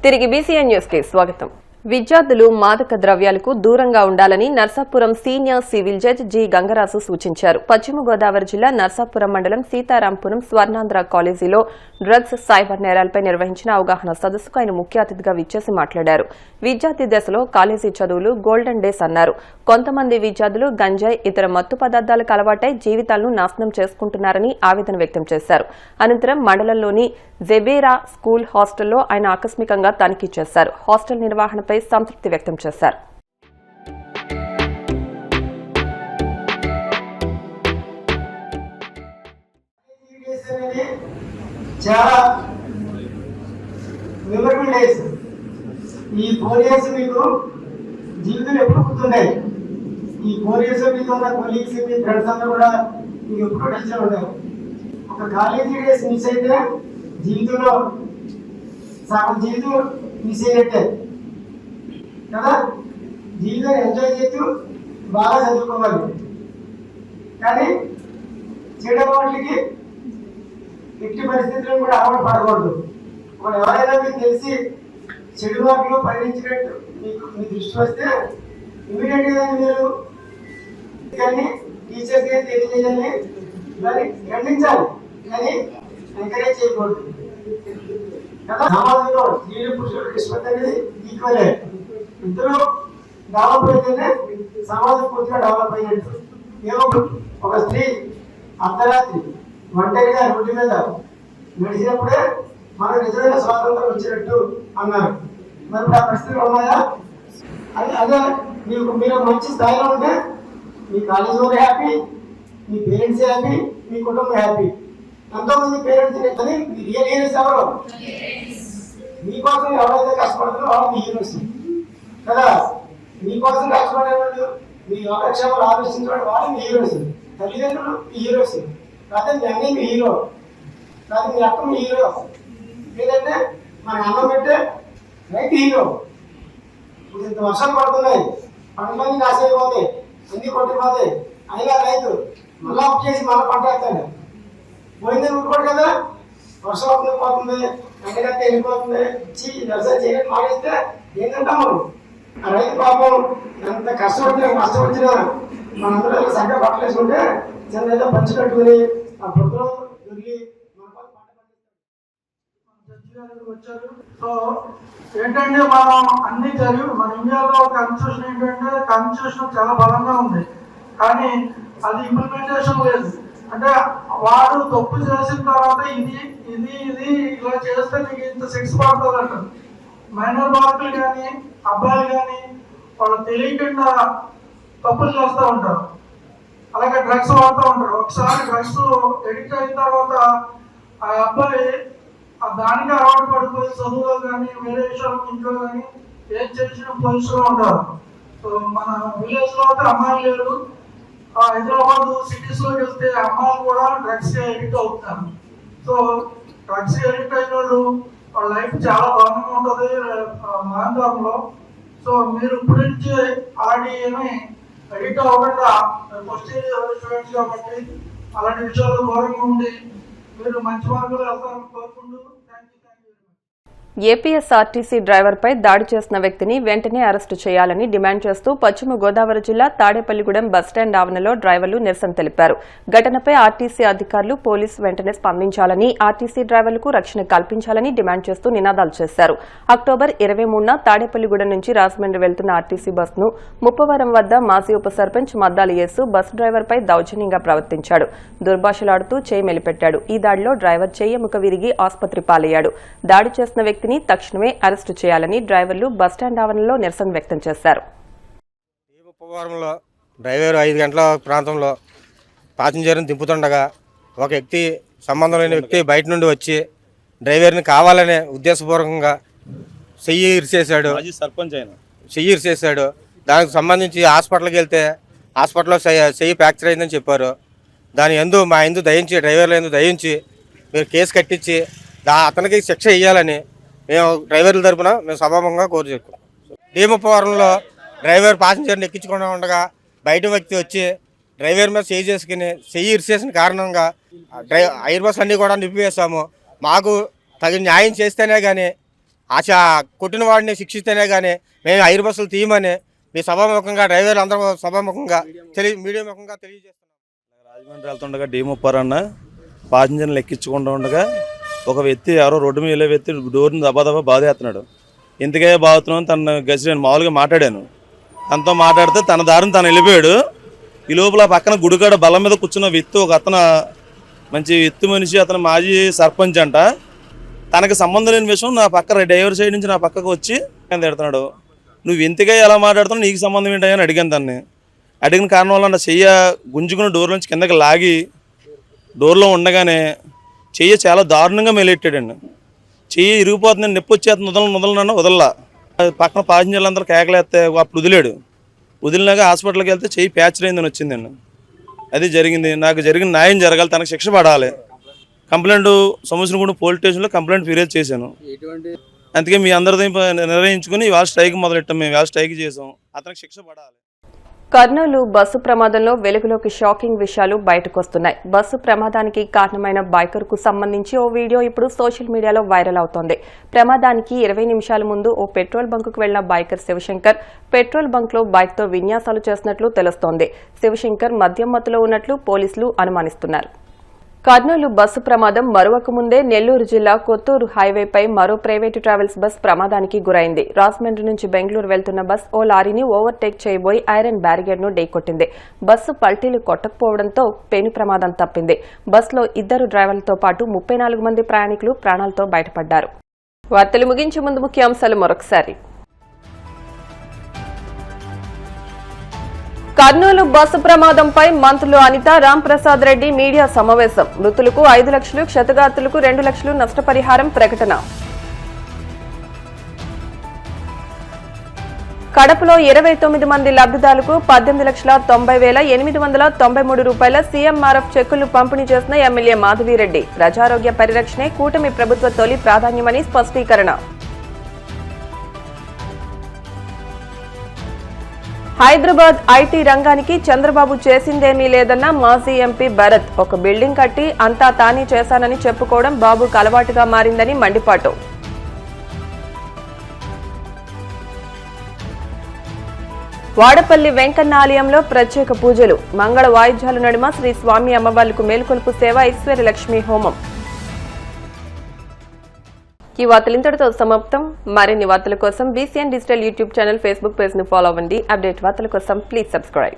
తిరిగి BCN news కి స్వాగతం. విద్యార్థులు మాదక ద్రవ్యాలకు దూరంగా ఉండాలని Narsapuram senior civil judge G Gangaraju సూచించారు. పశ్చిమ గోదావరి జిల్లా నర్సాపురం మండలం సీతారాంపురం స్వర్ణాంధ్ర కాలేజీలో డ్రగ్స్ సైబర్ నేరాలపై నిర్వహించిన అవగాహన సదస్సుకు ఆయన ముఖ్య అతిథిగా విచ్చేసి మాట్లాడారు. విద్యార్థి దశలో కాలేజీ చదువులు గోల్డెన్ డేస్ అన్నారు. కొంతమంది విద్యార్థులు గంజాయి, ఇతర మత్తు పదార్థాలకు అలవాటై జీవితాలను నాశనం చేసుకుంటున్నారని ఆవేదన వ్యక్తం చేశారు. అనంతరం మండలంలోని జెబేరా స్కూల్ హాస్టల్లో ఆయన ఆకస్మికంగా తనిఖీ చేశారు. హాస్టల్ నిర్వహణపై సంతృప్తి వ్యక్తం చేశారు. ఈ 4 ఇయర్స్ మీకు జీవితంలో ఎప్పుడు గుర్తుంటాయి. ఈ 4 ఇయర్స్ మీకు ఉన్న కొలీగ్స్, మీ ఫ్రెండ్స్ అందరూ కూడా మీకు ఎప్పుడు టచ్లో ఉంటారు. ఒక కాలేజీ డేస్ మిస్ అయితే జీవితంలో సగం జీవితం మిస్ అయినట్టే కదా. జీవితాన్ని ఎంజాయ్ చేస్తూ బాగా చదువుకోవాలి, కానీ చెడు అలవాట్లకి ఎట్టి పరిస్థితులను కూడా అలవాటు పడకూడదు. మనం ఎవరైనా మీకు తెలిసి చెడు మార్గంలో పరిగణించినట్టు మీ దృష్టి వస్తే ఇమీడియట్గా మీరు కానీ టీచర్స్ తెలియజేయాలి, దాన్ని ఖండించాలి, కానీ ఎంకరేజ్ చేయకూడదు కదా. సమాజంలో స్త్రీలు పురుషులు నిష్పత్తి అనేది ఈక్వలే. ఇద్దరు డెవలప్ అయితేనే సమాజం పూర్తిగా డెవలప్ అయినట్టు. ఏమో ఒక స్త్రీ అర్ధరాత్రి ఒంటరిగా రోడ్డు మీద నడిచినప్పుడే మనకు నిజమైన స్వాతంత్రం వచ్చినట్టు అన్నారు. మరి ఆ పరిస్థితులు ఉన్నాయా? అదే మీరు మంచి స్థాయిలో ఉంటే మీ కాలేజ్ వాళ్ళు హ్యాపీ, మీ పేరెంట్స్ హ్యాపీ, మీ కుటుంబం హ్యాపీ. ఎంతోమంది పేరెంట్స్ అని రియల్ హీరోస్ ఎవరు? మీకోసం ఎవరైతే కష్టపడుతున్నారో వాళ్ళు మీ హీరోస్ కదా. మీకోసం కష్టపడే వాళ్ళు, మీ యోగక్షేమాలు ఆలోచించే వాళ్ళు మీ హీరోస్. తల్లిదండ్రులు మీ హీరోస్ కాకపోతే మీ అన్నీ మీ హీరో, కాదు మీ అక్క మీ హీరో, లేదంటే మన అన్నం పెట్టే రైతు హీరో. ఇప్పుడు ఇంత వర్షాలు పడుతున్నాయి, పంటలన్నీ నాశైపోతాయి, అన్ని కొట్టిపోతాయి, అయినా రైతు మళ్ళా అప్పు చేసి మళ్ళీ పంట వేస్తాడు. పోయింది ఊరుకోడు కదా. వర్షం అవుతుంది, పోతుంది, ఎండగత్తే వెళ్ళిపోతుంది, వ్యవసాయం చేయడం మానేస్తే ఏంటంటాము. ఆ రైతు పాపం ఎంత కష్టపడినా మనందరూ సరిగ్గా పట్టలేసుకుంటే చిన్న ఏదో పంచి కట్టుకుని ఆ పొద్దులో దొరికి వచ్చారు. సో ఏంటంటే మనం అన్ని జరిగి మన ఇండియాలో ఒక కాన్స్టిట్యూషన్ ఏంటంటే కాన్స్టిట్యూషన్ చాలా బలంగా ఉంది, కానీ అది ఇంప్లిమెంటేషన్ లేదు. అంటే వాడు తప్పు చేసిన తర్వాత ఇది ఇది ఇది ఇలా చేస్తే నీకు ఇంత శిక్ష పడుతుందంట. మైనర్ బాలికలు కానీ అబ్బాయిలు కానీ వాళ్ళు తెలియకుండా తప్పులు చేస్తూ ఉంటారు. అలాగే డ్రగ్స్ వాడుతూ ఉంటారు. ఒకసారి డ్రగ్స్ ఎడిక్ట్ అయిన తర్వాత ఆ అబ్బాయి దానికి అలవాటు పడిపోయి చదువులో కానీ వేరే విషయాలు ఇంట్లో కానీ ఏం చేసిన పొజిషన్లో ఉంటారు. సో మన విలేజ్లో అయితే అమ్మాయిలు లేరు, హైదరాబాద్ సిటీస్లోకి వెళ్తే అమ్మాయిలు కూడా డ్రగ్స్కి ఎడిక్ట్ అవుతున్నారు. సో డ్రగ్స్ ఎడిక్ట్ అయిన వాళ్ళు వాళ్ళ లైఫ్ చాలా దారుణంగా ఉంటుంది మాందారంలో. సో మీరు ఇప్పటి నుంచి అలాంటి ఏమి ఎడిక్ట్ అవ్వకుండా ఫస్ట్ ఇయర్ స్టూడెంట్స్ కాబట్టి అలాంటి విషయాలు దూరంగా ఉండి మీరు మంచి మార్గంలో వెళ్తారని కోరుకుంటూ ఏపీఎస్ఆర్టీసీ డ్రైవర్పై దాడి చేసిన వ్యక్తిని వెంటనే అరెస్టు చేయాలని డిమాండ్ చేస్తూ పశ్చిమ గోదావరి జిల్లా తాడేపల్లిగూడెం బస్టాండ్ ఆవరణలో డ్రైవర్లు నిరసన తెలిపారు. ఘటనపై ఆర్టీసీ అధికారులు, పోలీసు వెంటనే స్పందించాలని, ఆర్టీసీ డ్రైవర్లకు రక్షణ కల్పించాలని డిమాండ్ చేస్తూ నినాదాలు చేశారు. అక్టోబర్ 23న తాడేపల్లిగూడెం నుంచి రాజమండ్రి వెళ్తున్న ఆర్టీసీ బస్సును ముప్పవరం వద్ద మాజీ ఉప సర్పంచ్ మద్దాలి యేసు బస్సు డ్రైవర్పై దౌర్జన్యంగా ప్రవర్తించాడు. దుర్భాషలాడుతూ చేయి మెలిపెట్టాడు. ఈ దాడిలో డ్రైవర్ చెయ్యెముక విరిగి ఆసుపత్రి పాలయ్యాడు. దాడి చేసిన వ్యక్తిని తక్షణమే అరెస్టు చేయాలని డ్రైవర్లు బస్టాండ్ ఆవరణలో నిరసన వ్యక్తం చేశారు. డ్రైవర్ 5 గంటల ప్రాంతంలో ప్యాసింజర్ని దింపుతుండగా ఒక వ్యక్తి, సంబంధం లేని వ్యక్తి బయట నుండి వచ్చి డ్రైవర్ని కావాలనే ఉద్దేశపూర్వకంగా చెయ్యి ఇరిచేశాడు. దానికి సంబంధించి హాస్పిటల్కి వెళ్తే హాస్పిటల్లో చెయ్యి ఫ్రాక్చర్ అయిందని చెప్పారు. మా ఎందు దయించి, డ్రైవర్ల ఎందు దయించి మీరు కేసు కట్టించి అతనికి శిక్ష ఇవ్వాలని మేము డ్రైవర్ల తరఫున మేము సభాముఖంగా కోరుచున్నాం. ముప్పవరంలో డ్రైవర్ ప్యాసింజర్ని ఎక్కించుకుండా ఉండగా బయట వ్యక్తి వచ్చి డ్రైవర్ మీద చెయ్యి ఇరిసేసిన కారణంగా ఎయిర్ బస్ అన్నీ కూడా నిలిపివేశాము. మాకు తగిన న్యాయం చేస్తేనే కానీ కొట్టిన వాడిని శిక్షిస్తేనే కానీ మేము ఐదు బస్సులు తీయమని మీ సభాముఖంగా డ్రైవర్లు అందరూ సభాముఖంగా మీడియా ముఖంగా తెలియజేస్తున్నాం. రాజమండ్రి వెళ్తుండగా D30 అన్న ప్యాసింజర్లు ఎక్కించుకుంటూ ఉండగా ఒక వ్యక్తి ఎవరో రోడ్డు మీద వెళ్ళే వ్యక్తి డోర్ని దబాదబా బాధేస్తున్నాడు. ఇంతకే బాగుతున్నాను తన గసి నేను మామూలుగా మాట్లాడాను. తనతో మాట్లాడితే తన దారిని తను వెళ్ళిపోయాడు. ఈ లోపల పక్కన గుడికాడ బల్ల మీద కూర్చున్న వ్యక్తి ఒక అతను మంచి ఎత్తు మనిషి, అతను మాజీ సర్పంచ్ అంట. తనకు సంబంధం లేని విషయం నా పక్క డ్రైవర్ సైడ్ నుంచి నా పక్కకు వచ్చి తిడుతున్నాడు. నువ్వు ఇంతగా ఎలా మాట్లాడుతున్నావు, నీకు సంబంధం ఏంటని అడిగాను దాన్ని. అడిగిన కారణం వల్ల నా చెయ్య గుంజుకుని డోర్ నుంచి కిందకి లాగి డోర్లో ఉండగానే చెయ్యి చాలా దారుణంగా మెలెట్టాడండి. చెయ్యి ఇరిగిపోతుంది, నొప్పి వచ్చేస్తుంది, వదలనన్నా వదలలా. పక్కన ప్యాసింజర్లు అందరూ కేకలేస్తే అప్పుడు వదిలాడు. వదిలినాక హాస్పిటల్కి వెళ్తే చెయ్యి ప్యాచర్ అయిందని వచ్చిందండి. అది జరిగింది. నాకు జరిగిన న్యాయం జరగాలి, తనకు శిక్ష పడాలి. కంప్లైంట్ సంవత్సరం పోలీస్ స్టేషన్లో కంప్లైంట్ ఫిర్యాదు చేశాను. అందుకే మీ అందరితో నిర్ణయించుకుని ఇవాళ స్ట్రైక్ మొదలెట్టాం. మేము ఇవాళ స్ట్రైక్ చేసాం. అతనికి శిక్ష పడాలి. కర్నూలు బస్సు ప్రమాదంలో వెలుగులోకి షాకింగ్ విషయాలు బయటకొస్తున్నాయి. బస్సు ప్రమాదానికి కారణమైన బైకర్ కు సంబంధించి ఓ వీడియో ఇప్పుడు సోషల్ మీడియాలో వైరల్ అవుతోంది. ప్రమాదానికి 20 నిమిషాల ముందు ఓ పెట్రోల్ బంకుకు వెళ్లిన బైకర్ శివశంకర్ పెట్రోల్ బంక్ లో బైక్ తో విన్యాసాలు చేసినట్లు తెలుస్తోంది. శివశంకర్ మద్యం మత్తులో ఉన్నట్లు పోలీసులు అనుమానిస్తున్నారు. కర్నూలు బస్సు ప్రమాదం మరువక ముందే నెల్లూరు జిల్లా కొత్తూరు హైవేపై మరో ప్రైవేటు ట్రావెల్స్ బస్ ప్రమాదానికి గురైంది. రాజమండ్రి నుంచి బెంగళూరు వెళ్తున్న బస్ ఓ లారీని ఓవర్టేక్ చేయబోయి ఐరన్ బ్యారిగేడ్ ను ఢీకొట్టింది. బస్సు పల్టీలు కొట్టకపోవడంతో పెను ప్రమాదం తప్పింది. బస్సులో 2 డ్రైవర్లతో పాటు 34 మంది ప్రయాణికులు ప్రాణాలతో బయటపడ్డారు. వార్తలు ముగించే ముందు ముఖ్యాంశాలు మరొకసారి. కర్నూలు బస్సు ప్రమాదంపై మంత్రులు అనిత, రాంప్రసాద్ రెడ్డి మీడియా సమావేశం. మృతులకు 5 లక్షలు, క్షతగాత్రులకు 2 లక్షలు నష్టపరిహారం ప్రకటన. కడపలో 29 మంది లబ్ధిదారులకు 18,90,893 రూపాయల సీఎంఆర్ఎఫ్ చెక్కులు పంపిణీ చేసిన ఎమ్మెల్యే మాధవిరెడ్డి. ప్రజారోగ్య పరిరక్షణే కూటమి ప్రభుత్వ తొలి ప్రాధాన్యమని స్పష్టీకరణ. హైదరాబాద్ ఐటీ రంగానికి చంద్రబాబు చేసిందేమీ లేదన్న మాజీ ఎంపీ భరత్. ఒక బిల్డింగ్ కట్టి అంతా తానే చేశానని చెప్పుకోవడం బాబుకు అలవాటుగా మారిందని మండిపాటు. వాడపల్లి వెంకన్న ఆలయంలో ప్రత్యేక పూజలు. మంగళ వాయిద్యాల నడుమ శ్రీ స్వామి అమ్మవార్లకు మేల్కొలుపు సేవ, ఐశ్వర్యలక్ష్మి హోమం. ఈ వార్తలు ఇంతటితో సమాప్తం. మరిన్ని వార్తల కోసం BCN digital YouTube channel, Facebook page ను ఫాలో అవ్వండి. అప్డేట్ వార్తల కోసం ప్లీజ్ సబ్స్క్రైబ్.